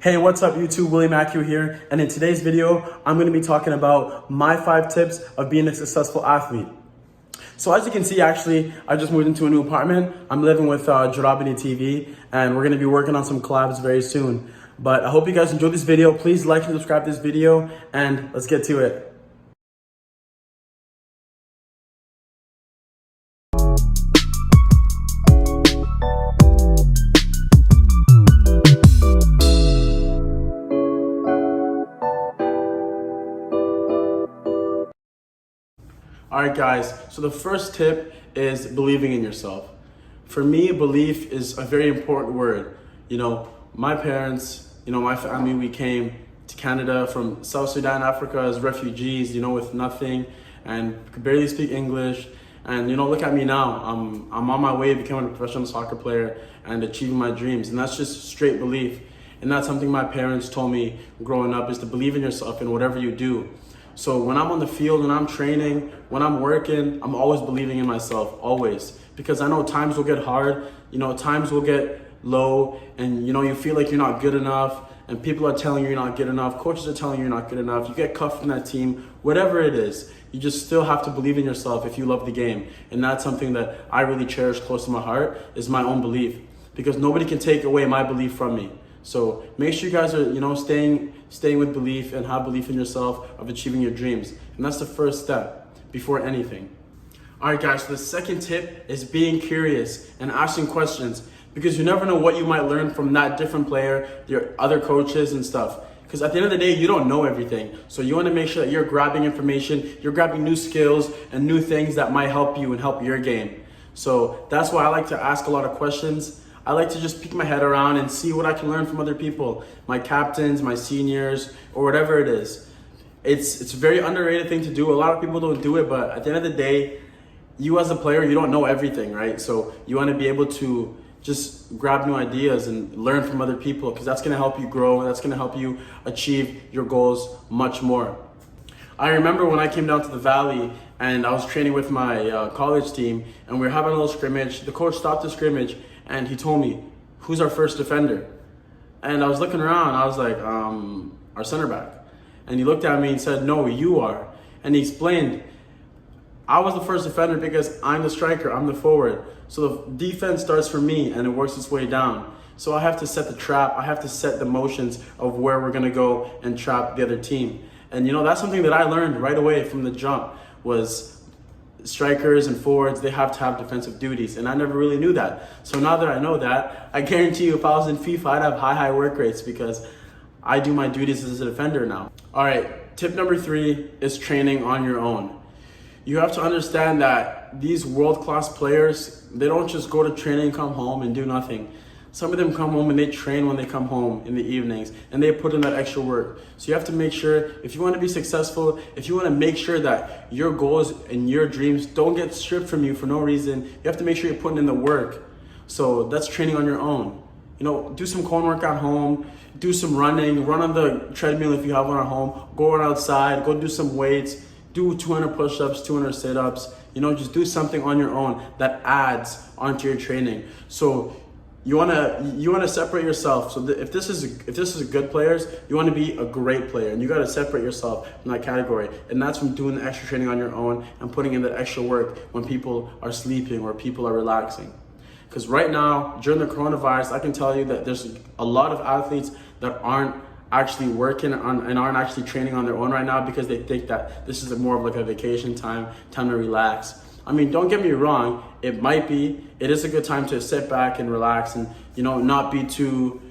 Hey, what's up YouTube? Akio here, and in today's video, I'm gonna be talking about my 5 tips of being a successful athlete. So as you can see, actually, I just moved into a new apartment. I'm living with Nationality TV, and we're gonna be working on some collabs very soon. But I hope you guys enjoyed this video. Please like and subscribe to this video, and let's get to it. All right, guys, so the first tip is believing in yourself. For me, belief is a very important word. You know, my parents, my family, we came to Canada from South Sudan, Africa as refugees, with nothing and could barely speak English. And, look at me now. I'm on my way to becoming a professional soccer player and achieving my dreams. And that's just straight belief. And that's something my parents told me growing up, is to believe in yourself in whatever you do. So when I'm on the field, when I'm training, when I'm working, I'm always believing in myself, always. Because I know times will get hard, times will get low, and you feel like you're not good enough, and people are telling you you're not good enough, coaches are telling you you're not good enough, you get cut from that team, whatever it is, you just still have to believe in yourself if you love the game. And that's something that I really cherish close to my heart, is my own belief. Because nobody can take away my belief from me. So make sure you guys are, staying with belief and have belief in yourself of achieving your dreams. And that's the first step before anything. All right, guys, so the second tip is being curious and asking questions, because you never know what you might learn from that different player, your other coaches and stuff. Because at the end of the day, you don't know everything. So you want to make sure that you're grabbing information, you're grabbing new skills and new things that might help you and help your game. So that's why I like to ask a lot of questions. I like to just peek my head around and see what I can learn from other people, my captains, my seniors, or whatever it is. It's a very underrated thing to do. A lot of people don't do it, but at the end of the day, you as a player, you don't know everything, right? So you want to be able to just grab new ideas and learn from other people, because that's going to help you grow, and that's going to help you achieve your goals much more. I remember when I came down to the Valley and I was training with my college team, and we were having a little scrimmage. The coach stopped the scrimmage and he told me, "Who's our first defender?" And I was looking around, I was like, our center back. And he looked at me and said, "No, you are." And he explained, I was the first defender because I'm the striker, I'm the forward. So the defense starts from me and it works its way down. So I have to set the trap, I have to set the motions of where we're gonna go and trap the other team. And that's something that I learned right away from the jump, was strikers and forwards, they have to have defensive duties, and I never really knew that. So now that I know that, I guarantee you if I was in FIFA, I'd have high work rates, because I do my duties as a defender now. All right, tip number 3 is training on your own. You have to understand that these world-class players, they don't just go to training, come home and do nothing. Some of them come home and they train when they come home in the evenings, and they put in that extra work. So you have to make sure, if you want to be successful, if you want to make sure that your goals and your dreams don't get stripped from you for no reason, you have to make sure you're putting in the work. So that's training on your own. Do some cone work at home, do some running, run on the treadmill if you have one at home, go run outside, go do some weights, do 200 push-ups, 200 sit-ups, just do something on your own that adds onto your training. So you wanna separate yourself. So if this is a good players, you want to be a great player, and you got to separate yourself from that category. And that's from doing the extra training on your own and putting in the extra work when people are sleeping or people are relaxing. Because right now, during the coronavirus, I can tell you that there's a lot of athletes that aren't actually working on and aren't actually training on their own right now, because they think that this is more of like a vacation time to relax. I mean, don't get me wrong, it is a good time to sit back and relax and, not be too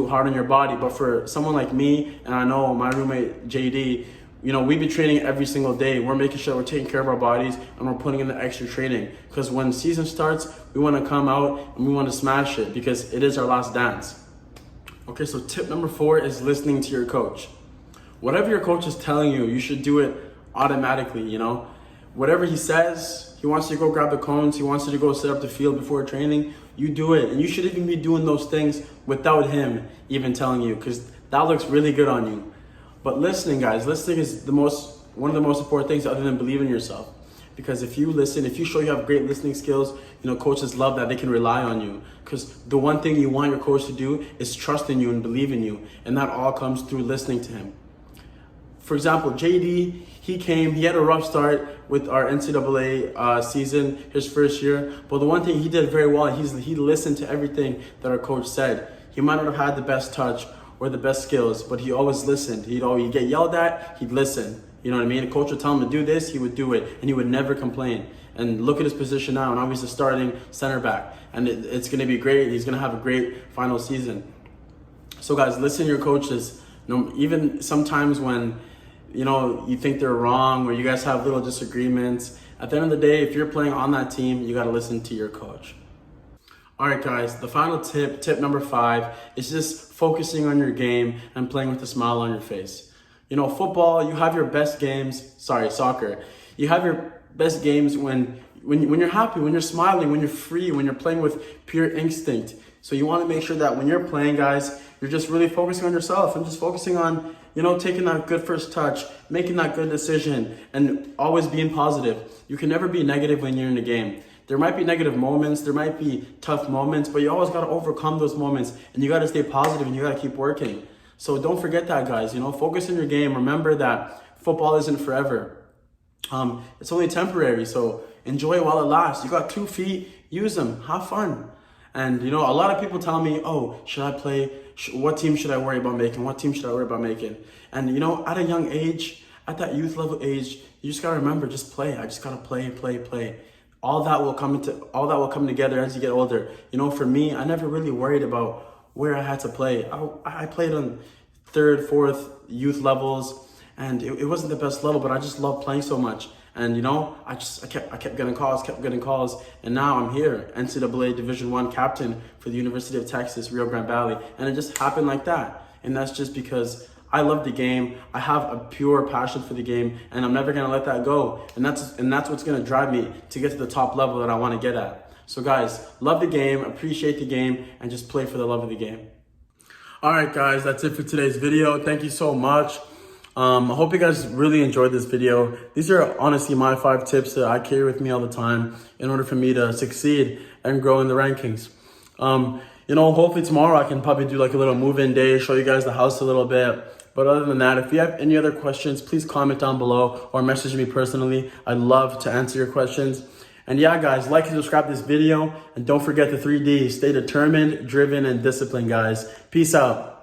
hard on your body. But for someone like me, and I know my roommate JD, we be training every single day. We're making sure we're taking care of our bodies and we're putting in the extra training, because when season starts, we want to come out and we want to smash it, because it is our last dance. Okay, so tip number 4 is listening to your coach. Whatever your coach is telling you, you should do it automatically, Whatever he says, he wants you to go grab the cones, he wants you to go set up the field before training, you do it. And you should even be doing those things without him even telling you, because that looks really good on you. But listening, guys, listening is one of the most important things other than believing in yourself. because if you listen, if you show you have great listening skills, coaches love that they can rely on you, because the one thing you want your coach to do is trust in you and believe in you, and that all comes through listening to him. For example, JD, he had a rough start with our NCAA season, his first year, but the one thing he did very well, he listened to everything that our coach said. He might not have had the best touch or the best skills, but he always listened. He'd get yelled at, he'd listen. You know what I mean? A coach would tell him to do this, he would do it, and he would never complain. And look at his position now, and now he's a starting center back, and it's going to be great. He's going to have a great final season. So guys, listen to your coaches. Even sometimes when you think they're wrong or you guys have little disagreements, at the end of the day, if you're playing on that team, you got to listen to your coach. All right, guys, the final tip number 5, is just focusing on your game and playing with a smile on your face. Football, you have your best games, soccer. You have your best games when you're happy, when you're smiling, when you're free, when you're playing with pure instinct. So you want to make sure that when you're playing, guys, you're just really focusing on yourself and just focusing on, taking that good first touch, making that good decision, and always being positive. You can never be negative when you're in a game. There might be negative moments, there might be tough moments, but you always got to overcome those moments, and you got to stay positive and you got to keep working. So don't forget that, guys. Focus on your game. Remember that football isn't forever. It's only temporary, so enjoy it while it lasts. You got 2 feet, use them, have fun. And a lot of people tell me, oh, should I play? What team should I worry about making? What team should I worry about making? And at a young age, at that youth level age, you just gotta remember, just play. I just gotta play. All that will come together as you get older. For me, I never really worried about where I had to play. I played on 3rd, 4th youth levels, and it wasn't the best level, but I just loved playing so much. And I kept getting calls, and now I'm here, NCAA Division I captain for the University of Texas, Rio Grande Valley, and it just happened like that. And that's just because I love the game. I have a pure passion for the game, and I'm never gonna let that go. And that's what's gonna drive me to get to the top level that I want to get at. So guys, love the game, appreciate the game, and just play for the love of the game. All right, guys, that's it for today's video. Thank you so much. I hope you guys really enjoyed this video. These are honestly my 5 tips that I carry with me all the time in order for me to succeed and grow in the rankings. Hopefully tomorrow I can probably do like a little move-in day, show you guys the house a little bit. But other than that, if you have any other questions, please comment down below or message me personally. I'd love to answer your questions. And yeah, guys, like and subscribe to this video. And don't forget the 3 Ds. Stay determined, driven, and disciplined, guys. Peace out.